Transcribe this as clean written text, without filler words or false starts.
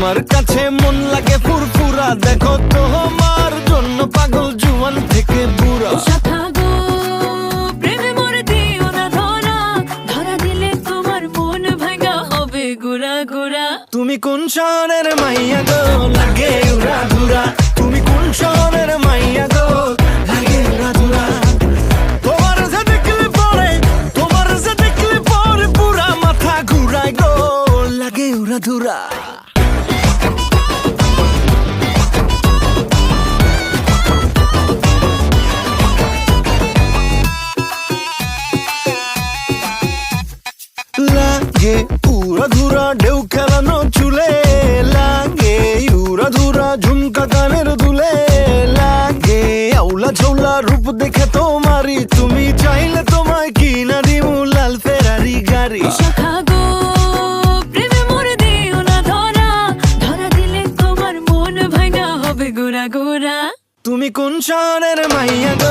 তোমার কাছে মন লাগে ফুরফুরা, দেখো তোমার জন্য পাগল জুয়ান থেকে বুড়া। শাখা গো প্রেমে মরে দিও না ধরা, ধরা দিলে তোমার মন ভাঙা হবে গুড়া গুড়া। তুমি কোন শহরের মাইয়া গো লাগে উড়া ধুরা, তুমি কোন শহরের মাইয়া গো লাগে উড়া ধুরা। তোমার যে দেখলে পরে, তোমার যে দেখলে পরে পুরা মাথা ঘুরায় গো লাগে উড়া ধুরা। লাগে উড়া ধুরা ঢেউ খেলানো চুলে, লাগে উড়া ধুরা ঝুমকা কানের দুলে, লাগে আউলা ঝৌলা রূপ দেখে তোমারি, তুমি চাইলে তোমায় কিনা দিমু লাল ফেরারি গাড়ি। শাখা গো প্রেমে মরে দিও না ধরা, ধরা দিলে তোমার মন ভাঙা হবে গুড়া গুড়া। তুমি কোন শহরের মাইয়া গো